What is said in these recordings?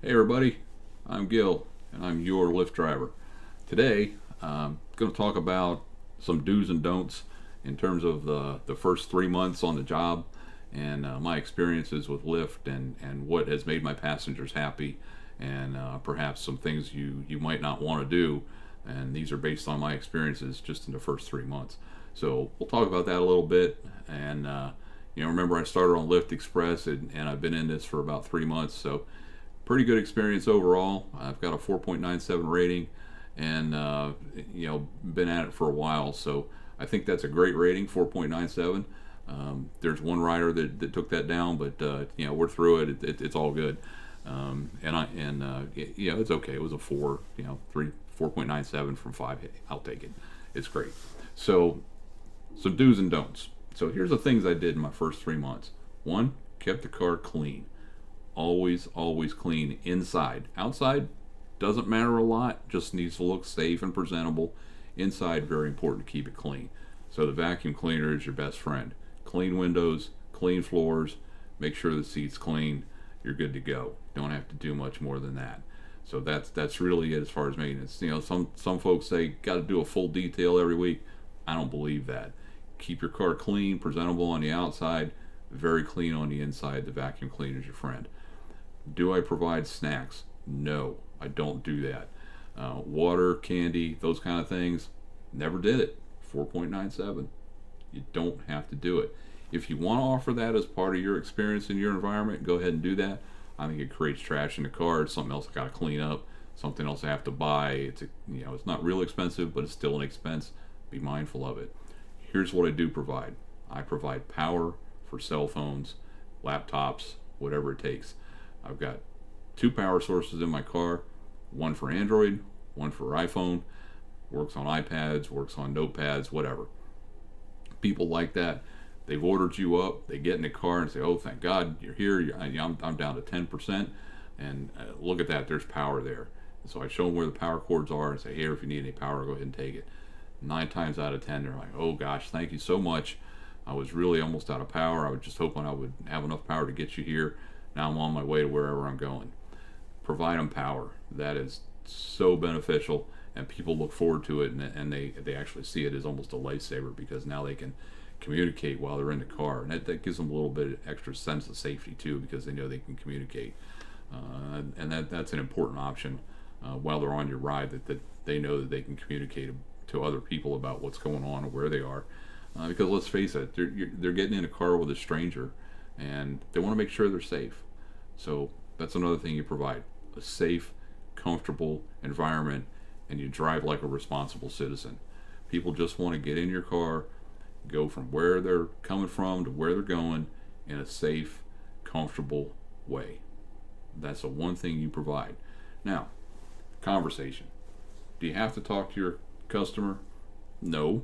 Hey everybody, I'm Gil and I'm your Lyft driver. Today I'm going to talk about some do's and don'ts in terms of the first 3 months on the job and my experiences with Lyft and what has made my passengers happy and perhaps some things you might not want to do. And these are based on my experiences just in the first 3 months. So we'll talk about that a little bit. And remember I started on Lyft Express and I've been in this for about 3 months. So pretty good experience overall. I've got a 4.97 rating, and been at it for a while, so I think that's a great rating, 4.97. There's one rider that took that down, but we're through it. It's all good, it's okay. It was a 4.97 from 5. I'll take it. It's great. So some do's and don'ts. So here's the things I did in my first 3 months. One, kept the car clean. Always clean inside. Outside doesn't matter a lot, just needs to look safe and presentable. Inside, very important to keep it clean. So the vacuum cleaner is your best friend. Clean windows, clean floors, make sure the seat's clean, you're good to go. Don't have to do much more than that. So that's really it as far as maintenance. Some folks say got to do a full detail every week. I don't believe that. Keep your car clean, presentable on the outside, very clean on the inside. The vacuum cleaner is your friend. Do I provide snacks? No, I don't do that. Water, candy, those kind of things, never did it. 4.97. You don't have to do it. If you want to offer that as part of your experience in your environment, go ahead and do that. I think it creates trash in the car. It's something else I got to clean up. Something else I have to buy. It's not real expensive, but it's still an expense. Be mindful of it. Here's what I do provide. I provide power for cell phones, laptops, whatever it takes. I've got 2 power sources in my car, one for Android, one for iPhone, works on iPads, works on notepads, whatever. People like that. They've ordered you up, they get in the car and say, oh, thank God you're here. I'm down to 10%, and look at that, there's power there. And so I show them where the power cords are and say, here, if you need any power, go ahead and take it. 9 times out of 10, they're like, oh gosh, thank you so much. I was really almost out of power. I was just hoping I would have enough power to get you here. Now I'm on my way to wherever I'm going. Provide them power. That is so beneficial, and people look forward to it, and they actually see it as almost a lifesaver because now they can communicate while they're in the car, and that gives them a little bit of extra sense of safety too because they know they can communicate, and that's an important option while they're on your ride, that they know that they can communicate to other people about what's going on and where they are, because let's face it, they're getting in a car with a stranger, and they want to make sure they're safe. So that's another thing you provide: a safe, comfortable environment, and you drive like a responsible citizen. People just want to get in your car, go from where they're coming from to where they're going in a safe, comfortable way. That's the one thing you provide. Now, conversation. Do you have to talk to your customer? No.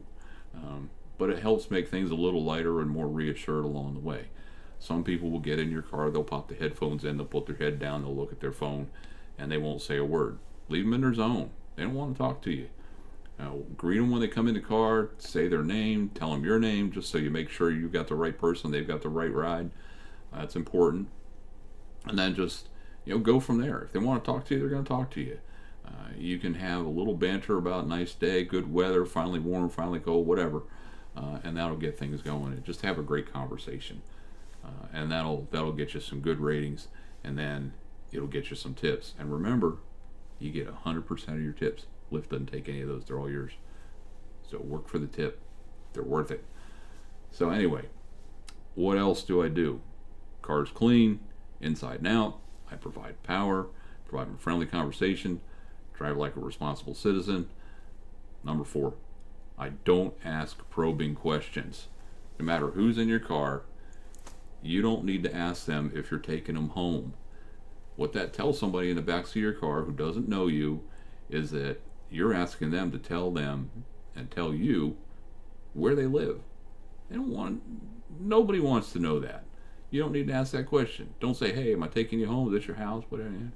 But it helps make things a little lighter and more reassured along the way. Some people will get in your car, they'll pop the headphones in, they'll put their head down, they'll look at their phone, and they won't say a word. Leave them in their zone. They don't want to talk to you. Greet them when they come in the car, say their name, tell them your name, just so you make sure you got the right person, they've got the right ride. That's important. And then just go from there. If they want to talk to you, they're going to talk to you. You can have a little banter about nice day, good weather, finally warm, finally cold, whatever, and that'll get things going. And just have a great conversation. And that'll get you some good ratings, and then it'll get you some tips. And remember, you get 100% of your tips. Lyft doesn't take any of those; they're all yours. So work for the tip; they're worth it. So anyway, what else do I do? Car's clean, inside and out. I provide power, provide a friendly conversation, drive like a responsible citizen. Number 4, I don't ask probing questions. No matter who's in your car, you don't need to ask them if you're taking them home. What that tells somebody in the backseat of your car who doesn't know you is that you're asking them to tell them and tell you where they live. Nobody wants to know that. You don't need to ask that question. Don't say, hey, am I taking you home? Is this your house? Whatever.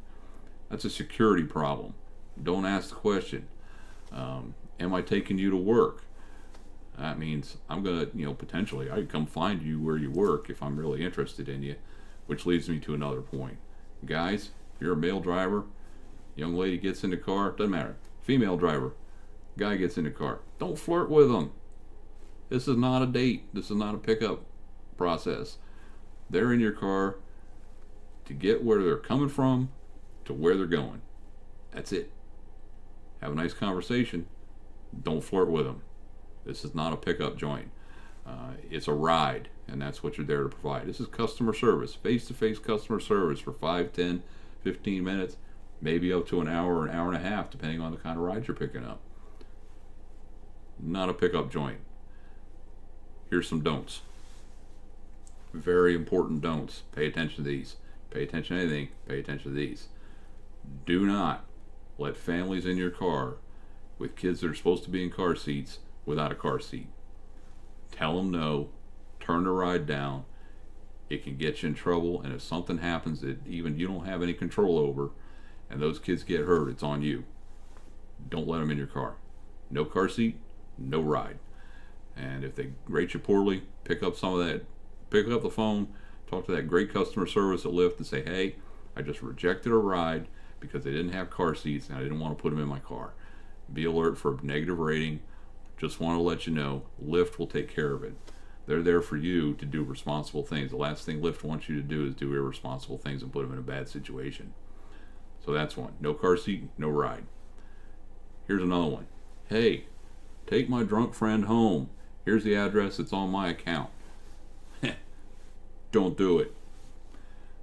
That's a security problem. Don't ask the question. Am I taking you to work? That means I'm going to, potentially, I could come find you where you work if I'm really interested in you, which leads me to another point. Guys, If you're a male driver, young lady gets in the car, doesn't matter. Female driver, guy gets in the car. Don't flirt with them. This is not a date. This is not a pickup process. They're in your car to get where they're coming from to where they're going. That's it. Have a nice conversation. Don't flirt with them. This is not a pickup joint. It's a ride, and that's what you're there to provide. This is customer service, face-to-face customer service for 5, 10, 15 minutes, maybe up to an hour or an hour and a half, depending on the kind of ride you're picking up. Not a pickup joint. Here's some don'ts. Very important don'ts. Pay attention to these. Pay attention to anything. Pay attention to these. Do not let families in your car with kids that are supposed to be in car seats without a car seat. Tell them no. Turn the ride down. It can get you in trouble, and if something happens that even you don't have any control over and those kids get hurt, it's on you. Don't let them in your car. No car seat, no ride. And if they rate you poorly, pick up some of that. Pick up the phone, talk to that great customer service at Lyft and say, hey, I just rejected a ride because they didn't have car seats and I didn't want to put them in my car. Be alert for a negative rating. Just want to let you know, Lyft will take care of it. They're there for you to do responsible things. The last thing Lyft wants you to do is do irresponsible things and put them in a bad situation. So that's one. No car seat, no ride. Here's another one. Hey, take my drunk friend home. Here's the address. It's on my account. Don't do it.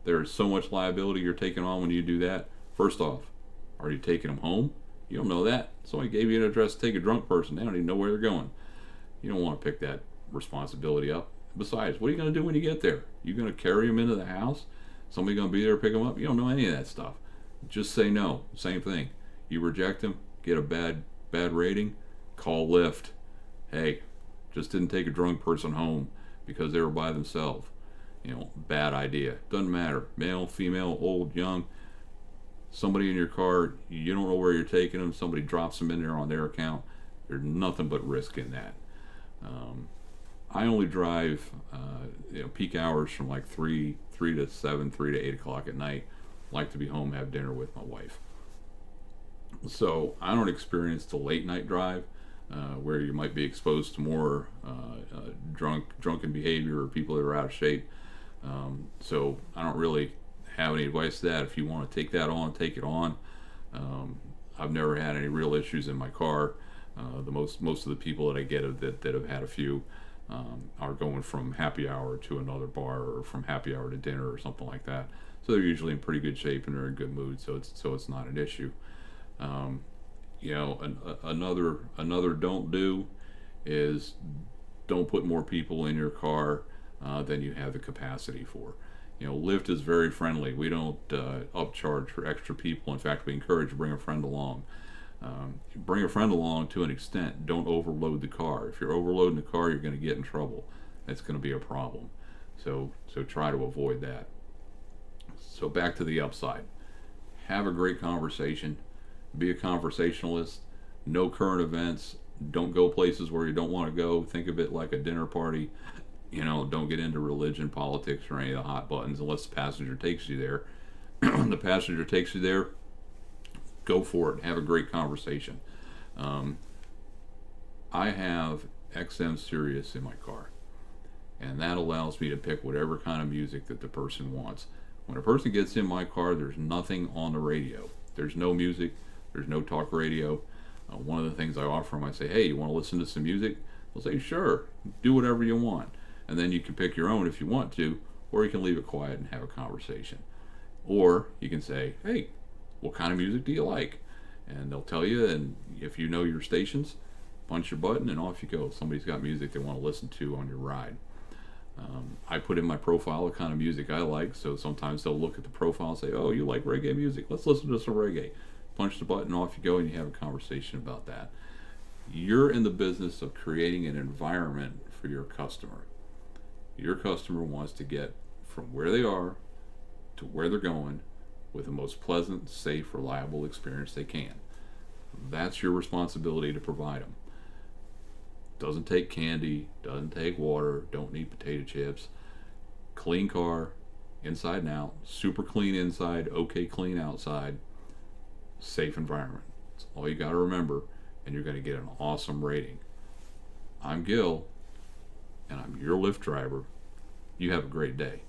There is so much liability you're taking on when you do that. First off, are you taking them home? You don't know that. Somebody gave you an address to take a drunk person. They don't even know where they're going. You don't want to pick that responsibility up. Besides, what are you going to do when you get there? You going to carry them into the house? Somebody going to be there to pick them up? You don't know any of that stuff. Just say no. Same thing. You reject them, get a bad rating, call Lyft. Hey, just didn't take a drunk person home because they were by themselves. Bad idea. Doesn't matter. Male, female, old, young. Somebody in your car, you don't know where you're taking them. Somebody drops them in there on their account. There's nothing but risk in that. I only drive peak hours from like 3 to 7, 3 to 8 o'clock at night. Like to be home, have dinner with my wife. So I don't experience the late night drive where you might be exposed to more drunken behavior or people that are out of shape. So I don't really have any advice to that. If you want to take that on, take it on. I've never had any real issues in my car. Most of the people that I get that have had a few are going from happy hour to another bar or from happy hour to dinner or something like that. So they're usually in pretty good shape and they're in good mood. So it's not an issue. Another don't do is don't put more people in your car than you have the capacity for. Lyft is very friendly. We don't upcharge for extra people. In fact, we encourage you to bring a friend along. Bring a friend along to an extent. Don't overload the car. If you're overloading the car, you're going to get in trouble. That's going to be a problem. So try to avoid that. So back to the upside. Have a great conversation. Be a conversationalist. Know current events. Don't go places where you don't want to go. Think of it like a dinner party. Don't get into religion, politics, or any of the hot buttons unless the passenger takes you there. The passenger takes you there, go for it. Have a great conversation. I have XM Sirius in my car, and that allows me to pick whatever kind of music that the person wants. When a person gets in my car, there's nothing on the radio. There's no music. There's no talk radio. One of the things I offer them, I say, hey, you want to listen to some music? They'll say, sure, do whatever you want. And then you can pick your own if you want to, or you can leave it quiet and have a conversation. Or you can say, hey, what kind of music do you like? And they'll tell you, and if you know your stations, punch your button and off you go. Somebody's got music they want to listen to on your ride. I put in my profile the kind of music I like, so sometimes they'll look at the profile and say, oh, you like reggae music? Let's listen to some reggae. Punch the button, off you go, and you have a conversation about that. You're in the business of creating an environment for your customer. Your customer wants to get from where they are to where they're going with the most pleasant, safe, reliable experience they can. That's your responsibility to provide them. Doesn't take candy, doesn't take water, don't need potato chips. Clean car, inside and out, super clean inside, okay clean outside, safe environment. That's all you got to remember, and you're going to get an awesome rating. I'm Gil, and I'm your Lyft driver. You have a great day.